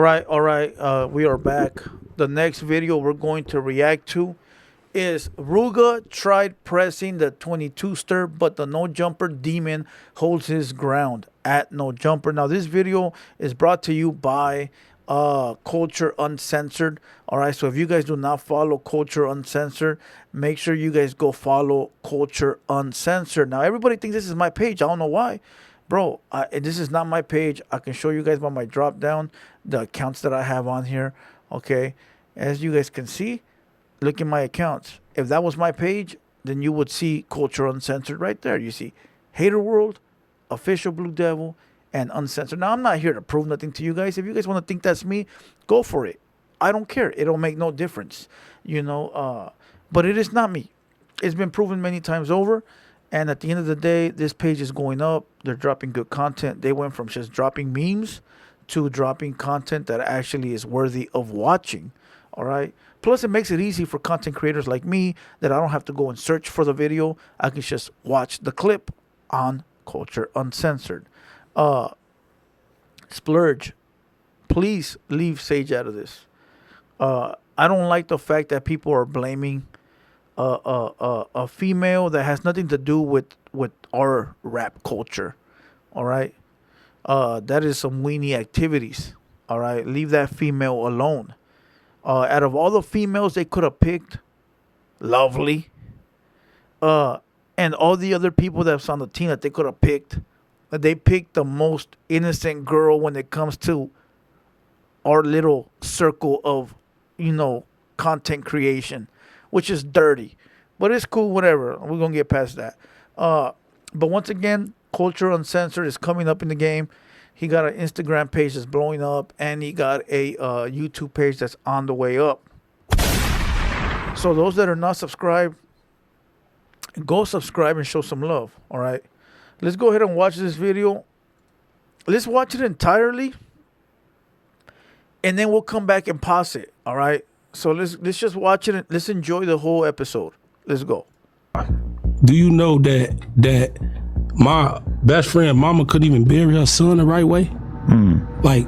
right. We are back. The next video we're going to react to is Rooga tried pressing the 22 stir, but the no jumper demon holds his ground at no jumper. Now this video is brought to you by Culture Uncensored. All right, so if you guys do not follow Culture Uncensored, make sure you guys go follow Culture Uncensored. Now everybody thinks this is my page. I don't know why, bro. This is not my page. I can show you guys by my drop down the accounts that I have on here. Okay, as you guys can see, look at my accounts. If that was my page, then you would see Culture Uncensored right there. You see TheHaterWorld, Official Blue Devil, and Uncensored. Now, I'm not here to prove nothing to you guys. If you guys want to think that's me, go for it. I don't care. It'll make no difference, you know. But it is not me. It's been proven many times over. And at the end of the day, this page is going up. They're dropping good content. They went from just dropping memes to dropping content that actually is worthy of watching. All right. Plus, it makes it easy for content creators like me that I don't have to go and search for the video. I can just watch the clip on Culture Uncensored. Splurge, please leave Sage out of this. I don't like the fact that people are blaming a female that has nothing to do with our rap culture. All right. That is some weenie activities. All right. Leave that female alone. Out of all the females they could have picked, Lovely, and all the other people that's on the team that they could have picked, they picked the most innocent girl when it comes to our little circle of, you know, content creation, which is dirty. But it's cool, whatever. We're going to get past that. But once again, Culture Uncensored is coming up in the game. He got an Instagram page that's blowing up, and he got a YouTube page that's on the way up. So those that are not subscribed, go subscribe and show some love, all right? Let's go ahead and watch this video. Let's watch it entirely, and then we'll come back and pause it, all right? So let's just watch it and let's enjoy the whole episode. Let's go. Do you know that my best friend mama couldn't even bury her son the right way? Like,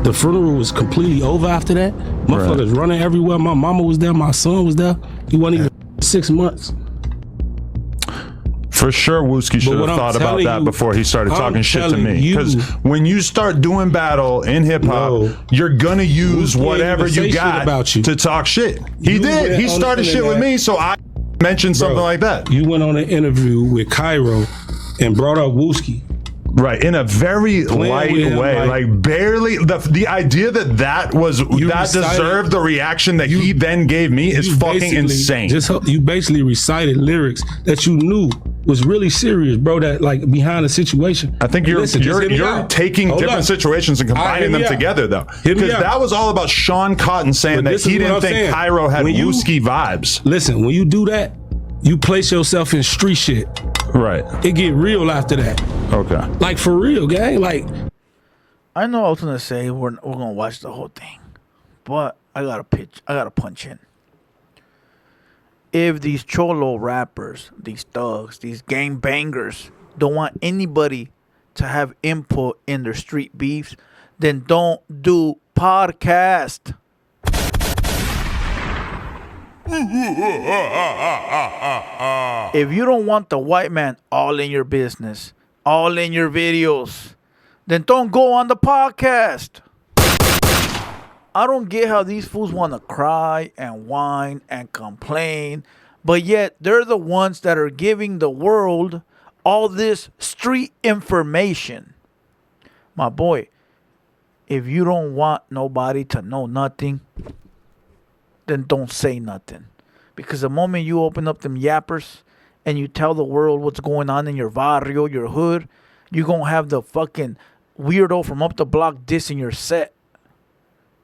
the funeral was completely over after that. Motherfuckers running everywhere. My mama was there. My son was there. He wasn't even 6 months. For sure, Wooski should have thought about that before he started talking shit to me. Because when you start doing battle in hip hop, you're gonna use whatever you got to talk shit. He did. He started shit with me, so I mentioned something like that. You went on an interview with Cairo and brought up Wooski. Right, in a very light way, like barely. The idea that deserved the reaction that he then gave me is fucking insane. You basically recited lyrics that you knew was really serious, bro. That like behind the situation. I think you're taking different situations and combining them together, though. Because that was all about Sean Cotton saying that he didn't think Cairo had Wooski vibes. Listen, when you do that, you place yourself in street shit. Right. It get real after that. Okay. Like for real, gang. Like, I know I was gonna say we're gonna watch the whole thing, but I gotta punch in. If these cholo rappers, these thugs, these gang bangers don't want anybody to have input in their street beefs, then don't do podcast. If you don't want the white man all in your business, all in your videos, then don't go on the podcast. I don't get how these fools want to cry and whine and complain, but yet they're the ones that are giving the world all this street information. My boy, if you don't want nobody to know nothing, then don't say nothing. Because the moment you open up them yappers and you tell the world what's going on in your barrio, your hood, you're going to have the fucking weirdo from up the block dissing your set.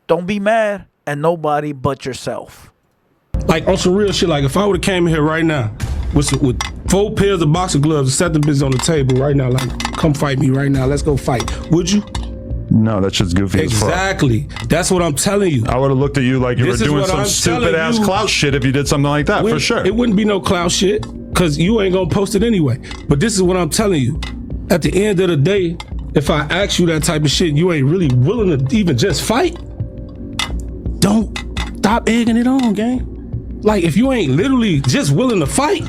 Don't be mad at nobody but yourself. Like on some real shit, like if I would have came in here right now with 4 pairs of boxing gloves and set the bitch on the table right now, like, come fight me right now, let's go fight. Would you? No, that's just goofy as fuck. Exactly. That's what I'm telling you. I would have looked at you like you were doing some stupid ass clout shit if you did something like that, for sure. It wouldn't be no clout shit, because you ain't gonna post it anyway. But this is what I'm telling you. At the end of the day, if I ask you that type of shit, you ain't really willing to even just fight, don't stop egging it on, gang. Like, if you ain't literally just willing to fight,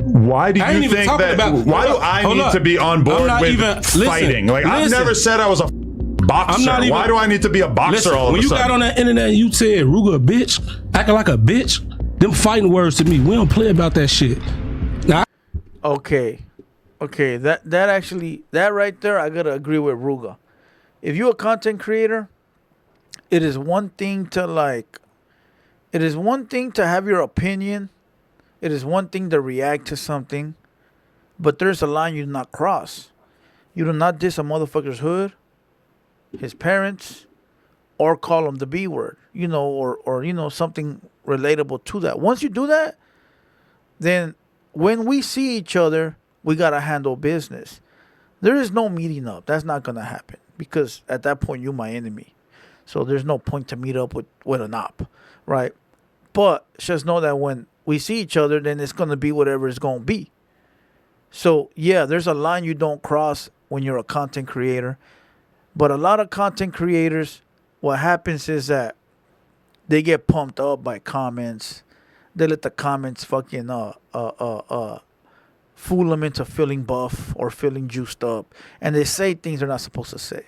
why do you think that? Why do I need to be on board with fighting? Like, I've never said I was a boxer. Why do I need to be a boxer all of a sudden? When you got on that internet and you said Rooga a bitch, acting like a bitch, them fighting words to me. We don't play about that shit. Now, okay, that right there, I gotta agree with Rooga. If you're a content creator, it is one thing to have your opinion. It is one thing to react to something, but there's a line you do not cross. You do not diss a motherfucker's hood, his parents, or call him the B word, or something relatable to that. Once you do that, then when we see each other, we gotta handle business. There is no meeting up. That's not gonna happen, because at that point you're my enemy. So there's no point to meet up with an op, right? But just know that when we see each other, then it's gonna be whatever it's gonna be. So yeah, there's a line you don't cross when you're a content creator. But a lot of content creators, what happens is that they get pumped up by comments. They let the comments fucking fool them into feeling buff or feeling juiced up, and they say things they're not supposed to say.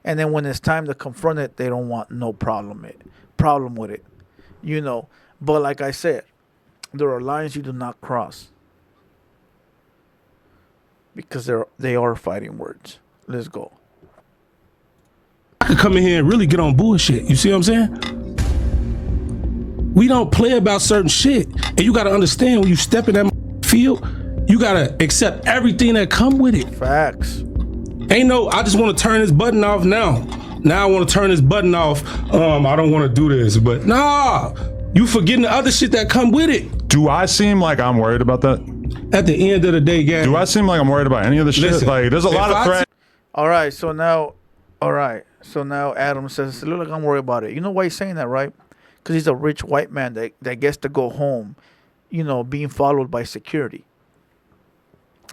And then when it's time to confront it, they don't want no problem with it, But like I said, there are lines you do not cross, because they are fighting words. Let's go. I could come in here and really get on bullshit. You see what I'm saying? We don't play about certain shit. And you got to understand, when you step in that field, you got to accept everything that come with it. Facts. I just want to turn this button off now. Now I want to turn this button off. I don't want to do this. But nah, you forgetting the other shit that come with it. Do I seem like I'm worried about that? At the end of the day, guys. Do I seem like I'm worried about any of the shit? Listen, like, there's a lot of threats. All right, so now Adam says, look like I'm worried about it. You know why he's saying that, right? Because he's a rich white man that gets to go home, being followed by security.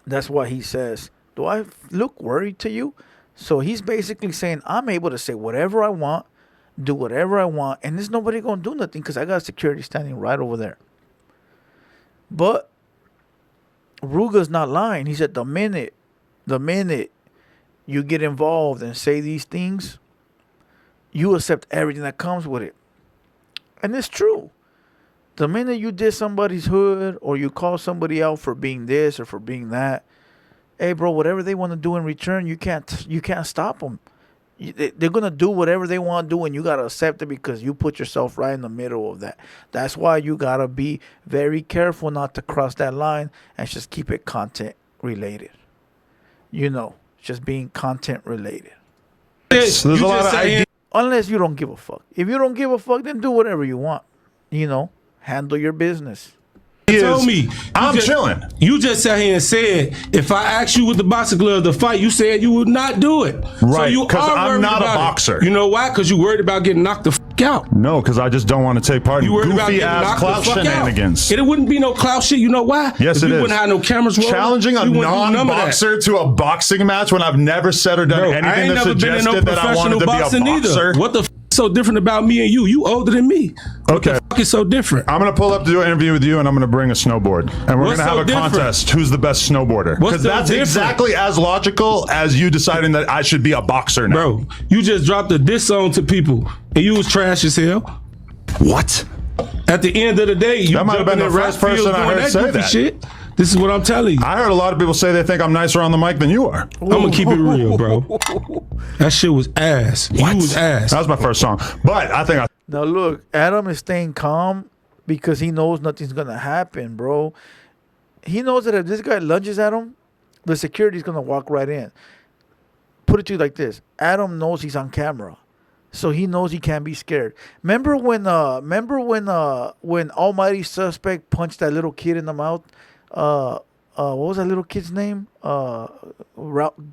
That's why he says, do I look worried to you? So he's basically saying, I'm able to say whatever I want, do whatever I want, and there's nobody going to do nothing because I got security standing right over there. But Rooga's not lying. He said the minute you get involved and say these things, you accept everything that comes with it. And it's true. The minute you diss somebody's hood or you call somebody out for being this or for being that, hey, bro, whatever they want to do in return, you can't stop them. They're going to do whatever they want to do, and you got to accept it because you put yourself right in the middle of that. That's why you got to be very careful not to cross that line and just keep it content related. Just being content related. There's a lot of ideas. Unless you don't give a fuck. If you don't give a fuck, then do whatever you want. Handle your business. Tell me, I'm chilling. You just sat here and said, if I asked you with the boxing glove to fight, you said you would not do it. Right, because I'm not a boxer. You know why? Because you worried about getting knocked the fuck out. No, because I just don't want to take part in goofy ass clout shenanigans. It wouldn't be no clout shit. You know why? Yes, it is. You wouldn't have no cameras rolling. Challenging a non-boxer to a boxing match when I've never said or done anything that suggested that I wanted to be a boxer. What the so different about me and you? You older than me. Okay. What the fuck is so different? I'm going to pull up to do an interview with you, and I'm going to bring a snowboard. And we're going to have a contest. Who's the best snowboarder? Because that's exactly as logical as you deciding that I should be a boxer now. Bro, you just dropped a diss song to people, and you was trash as hell. What? At the end of the day, you that might have been the first person I heard say that. Shit. This is what I'm telling you. I heard a lot of people say they think I'm nicer on the mic than you are. I'm going to keep it real, bro. That shit was ass. What? You was ass. That was my first song. But I think Now look, Adam is staying calm because he knows nothing's going to happen, bro. He knows that if this guy lunges at him, the security's going to walk right in. Put it to you like this. Adam knows he's on camera. So he knows he can't be scared. Remember when Almighty Suspect punched that little kid in the mouth? What was that little kid's name?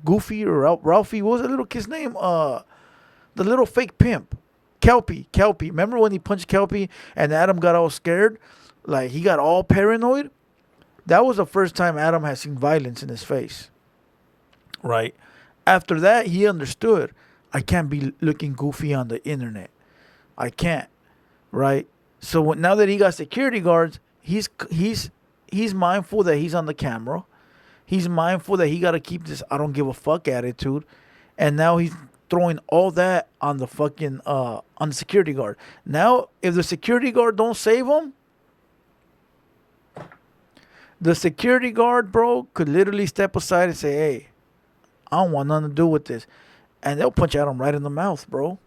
Goofy or Ralphie? What was that little kid's name? The little fake pimp. Kelpie. Remember when he punched Kelpie and Adam got all scared? Like he got all paranoid? That was the first time Adam had seen violence in his face. Right? After that, he understood, I can't be looking goofy on the internet. I can't, right? So now that he got security guards, he's mindful that he's on the camera. He's mindful that he got to keep this I don't give a fuck attitude. And now he's throwing all that on the fucking on the security guard. Now, if the security guard don't save him, the security guard, bro, could literally step aside and say, hey, I don't want nothing to do with this. And they'll punch Adam right in the mouth, bro.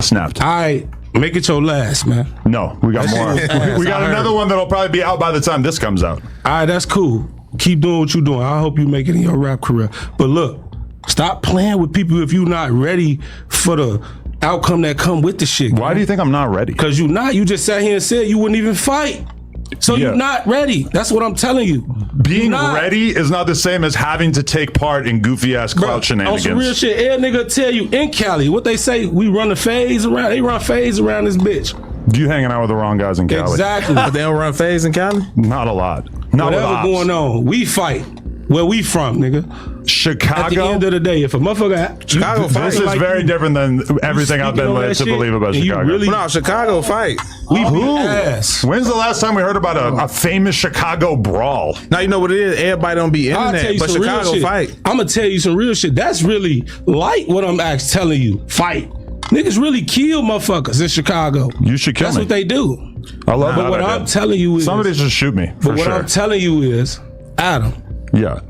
Snapped. All right, make it your last, man. No, we got more. We got another one that'll probably be out by the time this comes out. All right, that's cool. Keep doing what you're doing. I hope you make it in your rap career. But look, stop playing with people if you're not ready for the outcome that come with the shit. Why do you think I'm not ready? Because you're not. You just sat here and said you wouldn't even fight. So you're not ready. That's what I'm telling you. Being ready is not the same as having to take part in goofy ass clout shenanigans. On some real shit, every nigga tell you in Cali, what they say, we run the phase around. They run phase around this bitch. You hanging out with the wrong guys in Cali. Exactly. But they don't run phase in Cali? Not a lot. Not whatever going on. We fight. Where we from, nigga? Chicago. At the end of the day, if a motherfucker Chicago fight, this is like very different than everything I've been led to believe about Chicago. Really, no, Chicago fight. We beat ass. When's the last time we heard about a famous Chicago brawl? Now you know what it is. Everybody don't be internet, but Chicago fight. I'm gonna tell you some real shit. That's really light. What I'm actually telling you. Fight. Niggas really kill motherfuckers in Chicago. You should kill me. That's what they do. I love that. But what I'm telling you is somebody should shoot me. But what I'm telling you is, Adam. Yeah.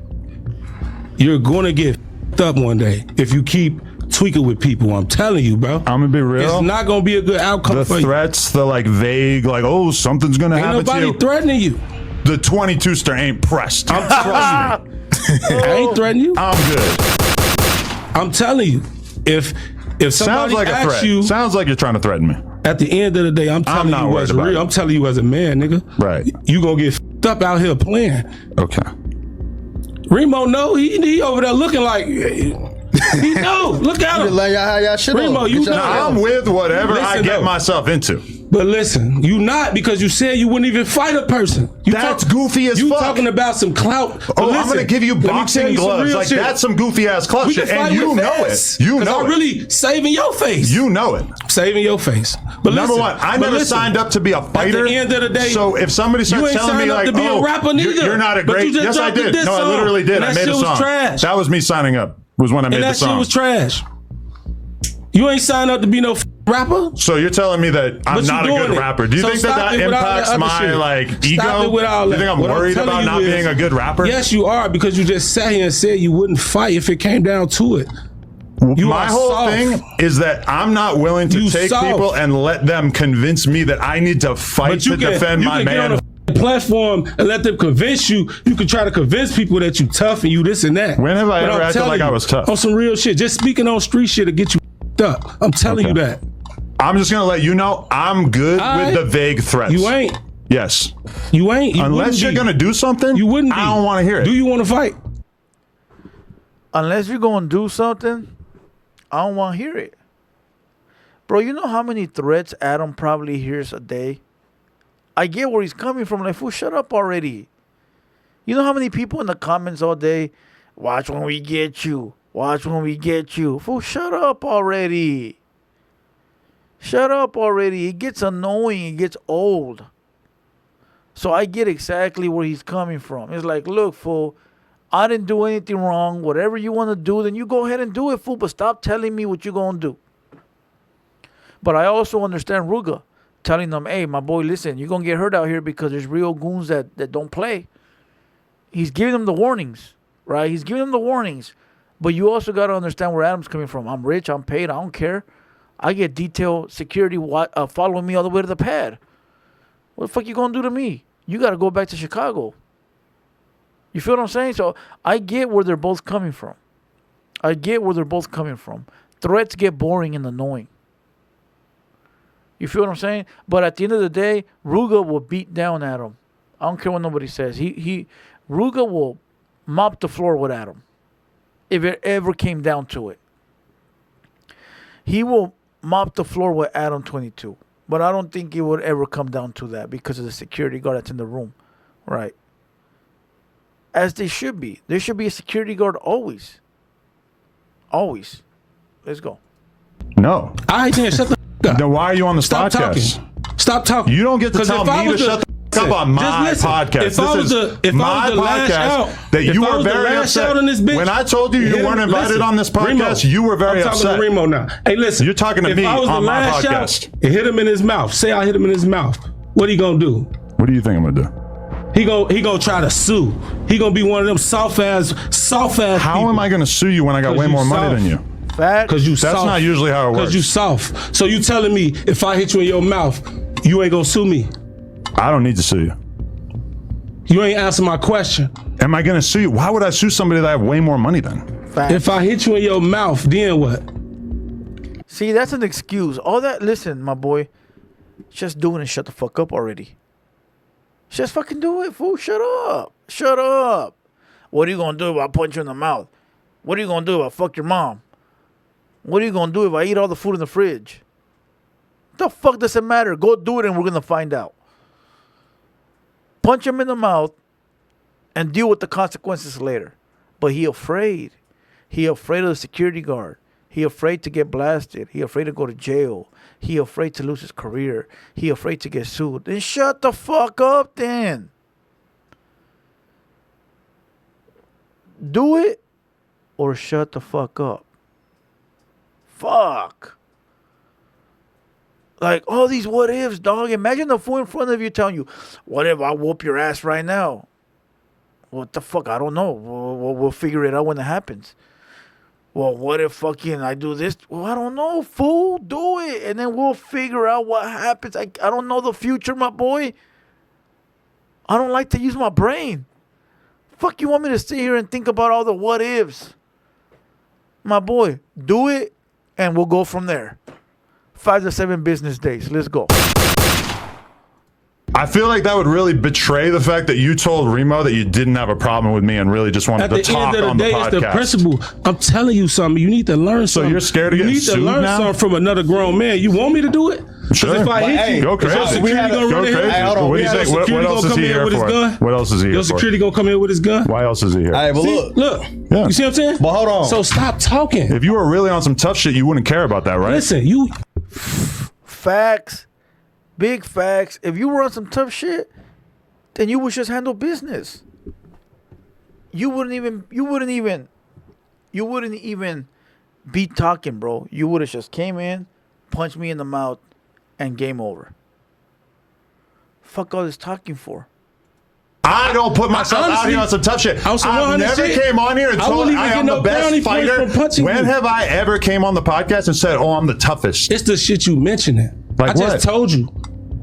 You're gonna get f***ed up one day if you keep tweaking with people. I'm telling you, bro. I'm gonna be real. It's not gonna be a good outcome for you. The threats, the like vague, like, oh, something's gonna happen to you. Ain't nobody threatening you. The 22-ster ain't pressed. I'm trust me. I ain't threatening you. I'm good. I'm telling you, if somebody asks you, sounds like you're trying to threaten me. At the end of the day, I'm telling you what's real. I'm telling you as a man, nigga. Right. You gonna get f***ed up out here playing. Okay. Remo, no, he over there looking like he know. Look at him. Remo, you know. I'm with whatever I get myself into. But listen, you not, because you said you wouldn't even fight a person. That's goofy as fuck. You talking about some clout. Oh, listen, I'm gonna give you boxing gloves. Like, that's some goofy ass clout shit, and you know it. You know it. I'm really saving your face. You know it. Saving your face. But number one, I never signed up to be a fighter. At the end of the day, so if somebody starts telling me like, oh, you're not a great, yes I did. No, I literally did. I made a song. That was me signing up. Was when I made the song. And that shit was trash. You ain't signed up to be no rapper. So you're telling me that I'm not a good rapper? Do you think that impacts my like ego? Do you think I'm worried about not being a good rapper? Yes, you are, because you just sat here and said you wouldn't fight if it came down to it. My whole thing is that I'm not willing to take people and let them convince me that I need to fight to defend my man. Platform and let them convince you. You can try to convince people that you tough and you this and that. When have I ever acted like I was tough? On some real shit. Just speaking on street shit to get you up. I'm telling you that. I'm just gonna let you know I'm good with the vague threats. You ain't. Yes. You ain't. Unless you're gonna do something, you wouldn't be. I don't want to hear it. Do you want to fight? Unless you're gonna do something, I don't want to hear it. Bro, you know how many threats Adam probably hears a day? I get where he's coming from. Like, fool, shut up already. You know how many people in the comments all day, watch when we get you. Watch when we get you. Fool, shut up already. Shut up already. It gets annoying. It gets old. So I get exactly where he's coming from. It's like, look, fool, I didn't do anything wrong. Whatever you want to do, then you go ahead and do it, fool. But stop telling me what you're going to do. But I also understand Rooga telling them, hey, my boy, listen, you're going to get hurt out here because there's real goons that don't play. He's giving them the warnings, right? He's giving them the warnings. But you also got to understand where Adam's coming from. I'm rich. I'm paid. I don't care. I get detailed security following me all the way to the pad. What the fuck you going to do to me? You got to go back to Chicago. You feel what I'm saying? So I get where they're both coming from. I get where they're both coming from. Threats get boring and annoying. You feel what I'm saying? But at the end of the day, Rooga will beat down Adam. I don't care what nobody says. Rooga will mop the floor with Adam. If it ever came down to it. He will mop the floor with Adam22. But I don't think it would ever come down to that because of the security guard that's in the room. Right. As they should be. There should be a security guard always. Always. Let's go. No. I ain't saying shut the f up. Then why are you on the Stop podcast? talking. Stop talking. You don't get to tell me to shut the f up on my podcast. If I was the last out, that you were very upset. When I told you you weren't invited on this podcast, you were very upset. I'm talking to Remo now. Hey, listen. You're talking to me on my podcast. And hit him in his mouth. Say I hit him in his mouth. What he gonna do? What do you think I'm gonna do? He gonna try to sue. He gonna be one of them soft ass. How am I gonna sue you when I got way more money than you? Because you soft. That's not usually how it works. Because you soft. So you telling me if I hit you in your mouth, you ain't gonna sue me? I don't need to sue you. You ain't answer my question. Am I gonna sue you? Why would I sue somebody that I have way more money than? If I hit you in your mouth, then what? See, that's an excuse. All that, listen, my boy, just do it and shut the fuck up already. Just fucking do it, fool. Shut up. Shut up. What are you gonna do if I punch you in the mouth? What are you gonna do if I fuck your mom? What are you gonna do if I eat all the food in the fridge? The fuck does it matter? Go do it and we're gonna find out. Punch him in the mouth and deal with the consequences later. But he afraid. He afraid of the security guard. He afraid to get blasted. He afraid to go to jail. He afraid to lose his career. He afraid to get sued. Then shut the fuck up then. Do it or shut the fuck up. Fuck. Like, all these what ifs, dog. Imagine the fool in front of you telling you, what if I whoop your ass right now? What the fuck? I don't know. We'll figure it out when it happens. Well, what if fucking I do this? Well, I don't know, fool. Do it. And then we'll figure out what happens. I don't know the future, my boy. I don't like to use my brain. Fuck, you want me to sit here and think about all the what ifs? My boy, do it and we'll go from there. 5 to 7 business days. Let's go. I feel like that would really betray the fact that you told Remo that you didn't have a problem with me and really just wanted to talk on the podcast. At the end of the day, it's the principle. I'm telling you something. You need to learn something. So you're scared to get sued now? You need to learn something from another grown man. You want me to do it? Sure. If I hit you, go crazy. Your security gonna run in here? What do you think? What else is he here for? What else is he here for? Your security gonna come in with his gun? Why else is he here? All right, but look. Yeah. You see what I'm saying? But hold on. So stop talking. If you were really on some tough shit, you wouldn't care about that, right? Listen, you. Facts. Big facts. If you were on some tough shit, then you would just handle business. You wouldn't even be talking, bro. You would have just came in, punched me in the mouth, and game over. Fuck all this talking for. I don't put myself out here on some tough shit. I never came on here and told I am the best fighter. When have I ever came on the podcast and said, "Oh, I'm the toughest"? It's the shit you mentioning. Like I just told you.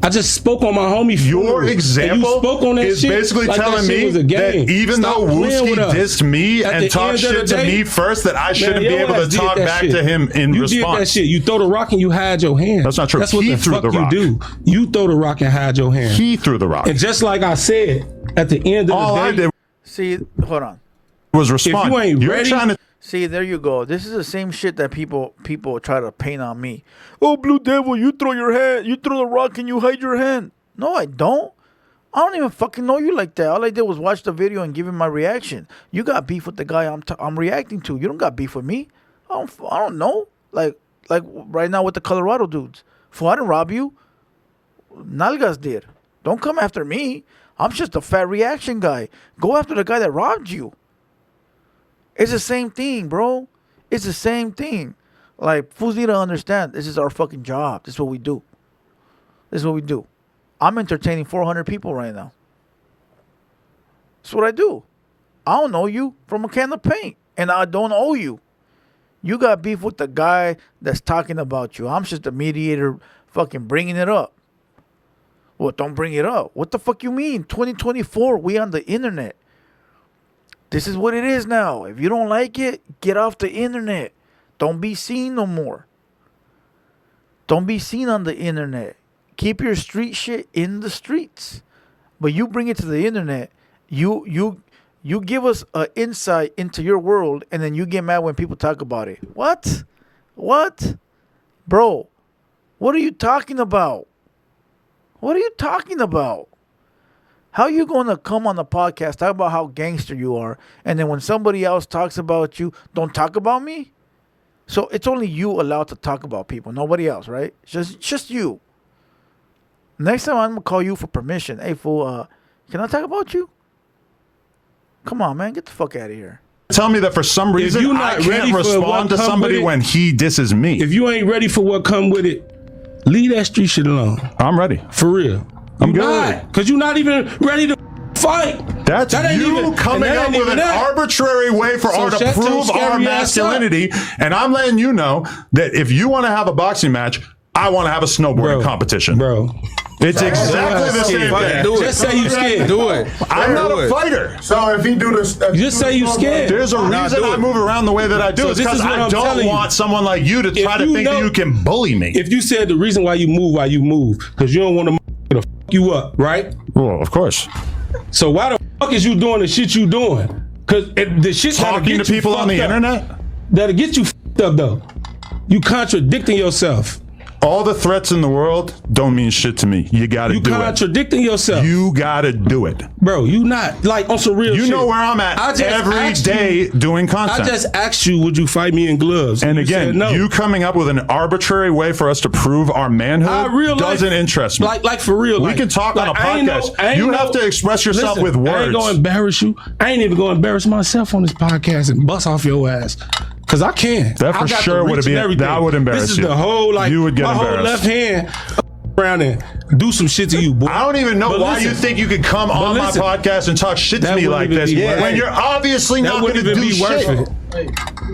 I just spoke on my homie. Your example is basically telling me that even though Wooski dissed me and talked shit to me first, that I shouldn't be able to talk back to him in response. You did that shit. You throw the rock and you hide your hand. That's not true. That's what the fuck you do. You throw the rock and hide your hand. He threw the rock. And just like I said, at the end of the day, I did see, hold on. Was respond. If you ain't ready. See, there you go. This is the same shit that people try to paint on me. Oh, Blue Devil, you throw your hand, you throw the rock and you hide your hand. No, I don't. I don't even fucking know you like that. All I did was watch the video and give him my reaction. You got beef with the guy I'm reacting to. You don't got beef with me. I don't know. Like right now with the Colorado dudes. Fool, I didn't rob you. Nalgas did. Don't come after me. I'm just a fat reaction guy. Go after the guy that robbed you. It's the same thing, bro. It's the same thing. Like, fools need to understand, this is our fucking job. This is what we do. This is what we do. I'm entertaining 400 people right now. That's what I do. I don't know you from a can of paint. And I don't owe you. You got beef with the guy that's talking about you. I'm just the mediator fucking bringing it up. Well, don't bring it up. What the fuck you mean? 2024, we on the internet. This is what it is now. If you don't like it, get off the internet. Don't be seen no more. Don't be seen on the internet. Keep your street shit in the streets. But you bring it to the internet. You give us an insight into your world, and then you get mad when people talk about it. What? What? Bro, what are you talking about? What are you talking about? How are you going to come on the podcast, talk about how gangster you are, and then when somebody else talks about you, don't talk about me? So it's only you allowed to talk about people, nobody else, right? Just you. Next time I'm gonna call you for permission. Hey, fool, can I talk about you? Come on, man, get the fuck out of here. Tell me that for some reason I can't respond to somebody when he disses me. If you ain't ready for what come with it, leave that street shit alone. I'm ready. For real. I'm good. Because you're not even ready to fight. That's you coming up with an arbitrary way for our to prove our masculinity. And I'm letting you know that if you want to have a boxing match, I want to have a snowboarding competition. Bro. It's exactly the same thing. Do it. Just say you scared. Do it. I'm not a fighter. So if he do this, just say you scared. There's a reason I move around the way that I do. It's because I don't want someone like you to try to think that you can bully me. If you said the reason why you move, because you don't want to fuck you up, right? Well, of course. So why the fuck is you doing the shit you doing? Because the shit talking to people on the internet that'll get you fucked up though. You contradicting yourself. All the threats in the world don't mean shit to me. You gotta do it. You contradicting yourself. You gotta do it. Bro, you not like on some real shit. You know where I'm at every day doing content. I just asked you, would you fight me in gloves? And again, no. You coming up with an arbitrary way for us to prove our manhood doesn't interest me. Like for real. We can talk on a podcast. You have to express yourself with words. I ain't gonna embarrass you. I ain't even gonna embarrass myself on this podcast and bust off your ass. Cause I can. That for sure would be. That would embarrass you. This is the whole you would get my embarrassed. whole left hand around and do some shit to you, boy. I don't even know why you think you could come on my podcast and talk shit to me like this when you're obviously not going to do shit.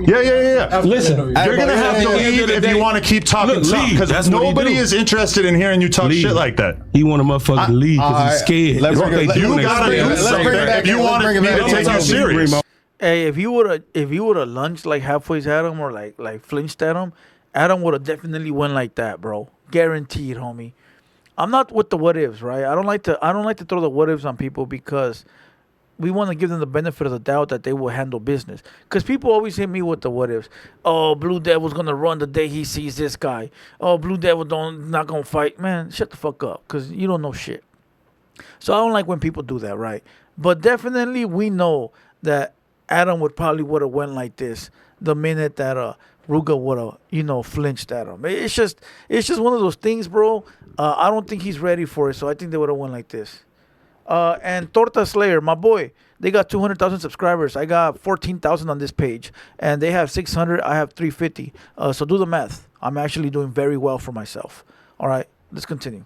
Yeah. Listen, you're going to have to leave if you want to keep talking tough because nobody is interested in hearing you talk shit like that. He want a motherfucker to leave because he's scared. You got to do something if you want me to take you serious. Hey, if you would have lunged like halfway at him or like flinched at him, Adam would have definitely went like that, bro. Guaranteed, homie. I'm not with the what ifs, right? I don't like to throw the what ifs on people because we want to give them the benefit of the doubt that they will handle business. Because people always hit me with the what ifs. Oh, Blue Devil's gonna run the day he sees this guy. Oh, Blue Devil not gonna fight. Man, shut the fuck up, because you don't know shit. So I don't like when people do that, right? But definitely we know that Adam would have went like this the minute that Rooga would have, flinched at him. It's just one of those things, bro. I don't think he's ready for it, so I think they would have went like this. And Torta Slayer, my boy, they got 200,000 subscribers. I got 14,000 on this page, and they have 600. I have 350. So do the math. I'm actually doing very well for myself. All right, let's continue.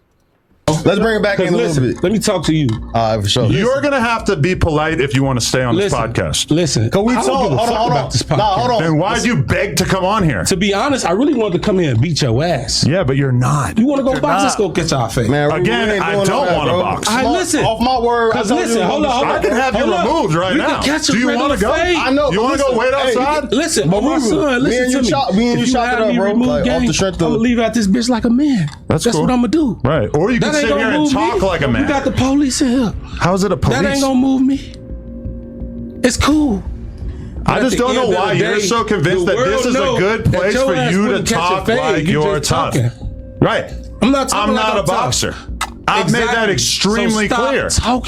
Let's bring it back in a little bit. Let me talk to you. For sure. You're going to have to be polite if you want to stay on this podcast. Listen. Can we talk about this podcast? Hold on. Then why'd you beg to come on here? To be honest, I really wanted to come here and beat your ass. Yeah, but you're not. You want to go box? Let's go get our face. Man, again, I don't want to box. Listen. Off my word. Because listen, hold on. I can have you removed right now. Do you want to go? I know. You want to go wait outside? Listen, but my son, listen to me. Me and you shot it up, bro. Off the strength of, I'm going to leave out this bitch like a man. That's what I'm going to do. Right. Or you can sit here and talk like a man. We got the police in here. How's it a police? That ain't gonna move me. It's cool. I just don't know why you're so convinced that this is a good place for you to talk like you're tough. Right. I'm not a boxer. I've made that extremely clear. Stop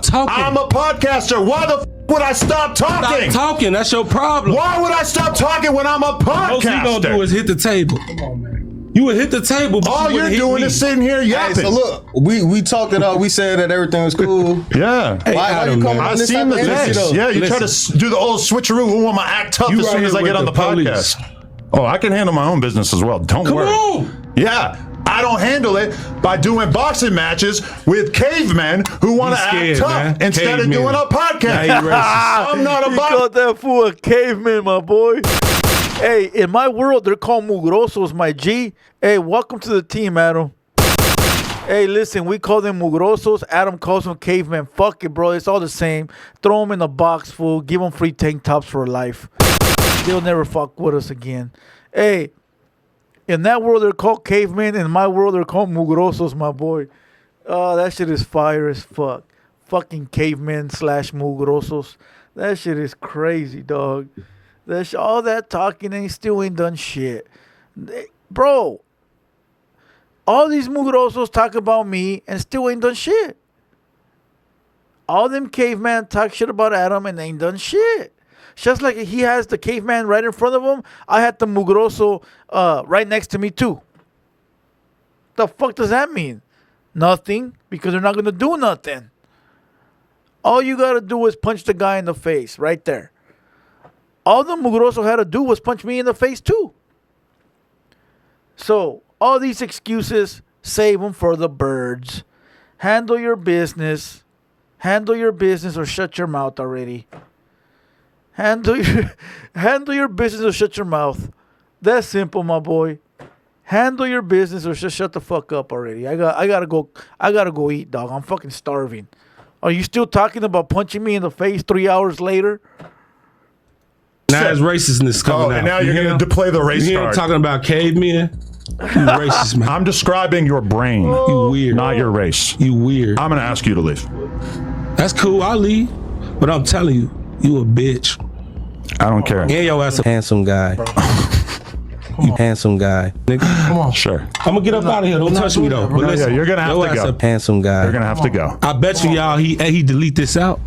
talking. I'm a podcaster. Why the would I stop talking? Stop talking. That's your problem. Why would I stop talking when I'm a podcaster? Most you gonna do is hit the table. Come on, man. You would hit the table. But all you're doing is sitting here yapping. Hey, so look, we talked it out. We said that everything was cool. Yeah. Hey, why you come on this seen the text. Yeah, you try to do the old switcheroo. We want my act tough as soon as I get on the podcast. Oh, I can handle my own business as well. Don't worry. On. Yeah. I don't handle it by doing boxing matches with cavemen who want to act tough instead of doing a podcast. I'm not a boxer. You called that fool a caveman, my boy. Hey, in my world, they're called mugrosos, my G. Hey, welcome to the team, Adam. Hey, listen, we call them mugrosos. Adam calls them cavemen. Fuck it, bro. It's all the same. Throw them in a box, fool. Give them free tank tops for life. They'll never fuck with us again. Hey, in that world, they're called cavemen. In my world, they're called mugrosos, my boy. Oh, that shit is fire as fuck. Fucking cavemen / mugrosos. That shit is crazy, dog. All that talking and he still ain't done shit. Bro, all these mugrosos talk about me and still ain't done shit. All them cavemen talk shit about Adam and ain't done shit. Just like he has the caveman right in front of him, I had the mugroso right next to me too. The fuck does that mean? Nothing, because they're not going to do nothing. All you got to do is punch the guy in the face right there. All the mugroso had to do was punch me in the face too. So, all these excuses, save them for the birds. Handle your business. Handle your business or shut your mouth already. Handle your business or shut your mouth. That's simple, my boy. Handle your business or just shut the fuck up already. I gotta go eat, dog. I'm fucking starving. Are you still talking about punching me in the face 3 hours later? Now his racistness coming out. And now you're going to play the race card. Talking about cavemen. You racist, man. I'm describing your brain. You weird. Not your race. You weird. I'm going to ask you to leave. That's cool. I'll leave. But I'm telling you, you a bitch. I don't care. And your ass a handsome guy. You handsome guy. Nigga. Come on. Sure. I'm going to get up out of here. Don't touch me, though. But listen, you're going to have to go. A handsome guy. You're going to have to go. I bet you y'all, he delete this out.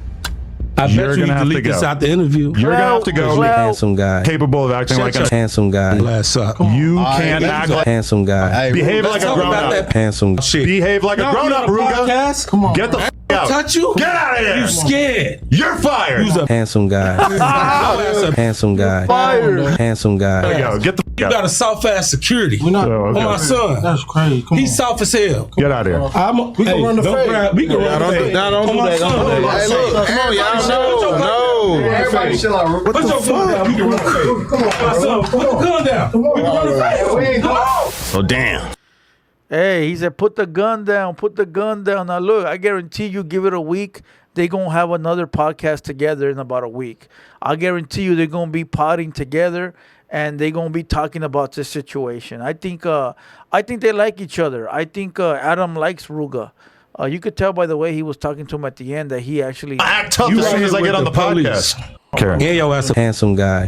I bet you he delete this out the interview. You're gonna have to go. Handsome guy, capable of acting like a handsome guy. You can't act like handsome guy. Behave like a grown up. Handsome shit. Behave like a grown up, Rooga. Come on. Get the f out. Touch you? Get out of here. You scared? You're fired. Who's a handsome guy? Handsome guy. Fired. Handsome guy. There you go. Get the You got a soft ass security. We're not. On my son. That's crazy. He's soft as hell. Get out of here. We can run the fade. We can run the fade. Don't do that. Hey, look. Come on, y'all. No. Everybody chill out. What the fuck? We can run the fade. Come on, my son. Put the gun down. We can run the fade. Come on. Oh, damn. Hey, he said, put the gun down. Put the gun down. Now, look, I guarantee you, give it a week, they're going to have another podcast together in about a week. I guarantee you they're going to be potting together, and they're going to be talking about this situation. I think they like each other. I think Adam likes Rooga. You could tell by the way he was talking to him at the end that he actually... Act tough as soon as I get on the podcast. Yeah, your ass a handsome guy.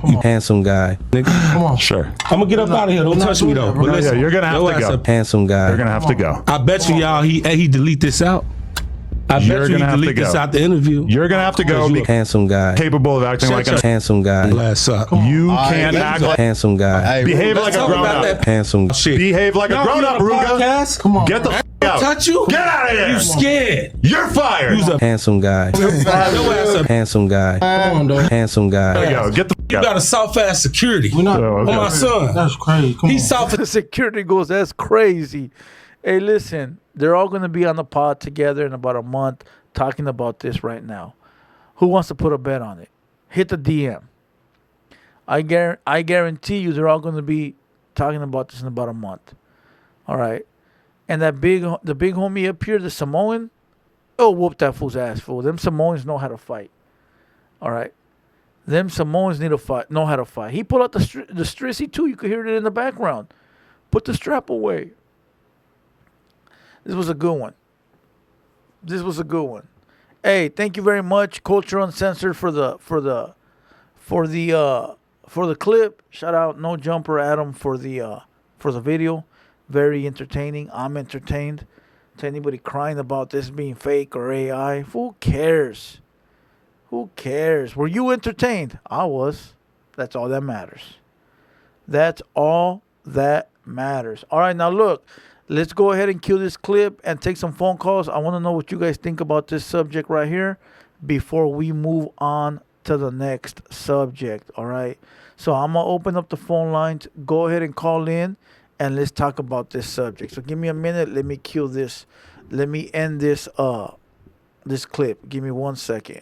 You handsome guy. Nigga. Come on. Sure. I'm going to get up out of here. Don't touch me, though. But listen, you're going to have to go. Handsome guy. You're going to have to go. I bet you y'all, he delete this out. I bet you he delete this out the interview. You're going to have to go. You a handsome guy. Capable of acting like a handsome guy. You can't act like handsome guy. Behave like a grown up. Handsome shit. Behave like a grown up, Rooga. Come on. Get the f out. Touch you? Get out of here. You scared? You're fired. Who's a handsome guy? Handsome guy. Come on, dog. Handsome guy. There you go. Get the You got a soft ass security. On my son. That's crazy. He's soft. The security goes, that's crazy. Hey, listen, they're all going to be on the pod together in about a month talking about this right now. Who wants to put a bet on it? Hit the DM. I guarantee you they're all going to be talking about this in about a month. All right. And the big homie up here, the Samoan, whoop that fool's ass, fool. Them Samoans know how to fight. All right. Them Samoans know how to fight. He pulled out the strissy too. You could hear it in the background. Put the strap away. This was a good one. Hey, thank you very much, Culture Uncensored, for the clip. Shout out No Jumper Adam for the video. Very entertaining. I'm entertained. To anybody crying about this being fake or AI, who cares? Who cares? Were you entertained? I was. That's all that matters. That's all that matters. All right, now look. Let's go ahead and cue this clip and take some phone calls. I want to know what you guys think about this subject right here before we move on to the next subject, all right? So I'm going to open up the phone lines. Go ahead and call in, and let's talk about this subject. So give me a minute. Let me cue this. Let me end this this clip. Give me 1 second.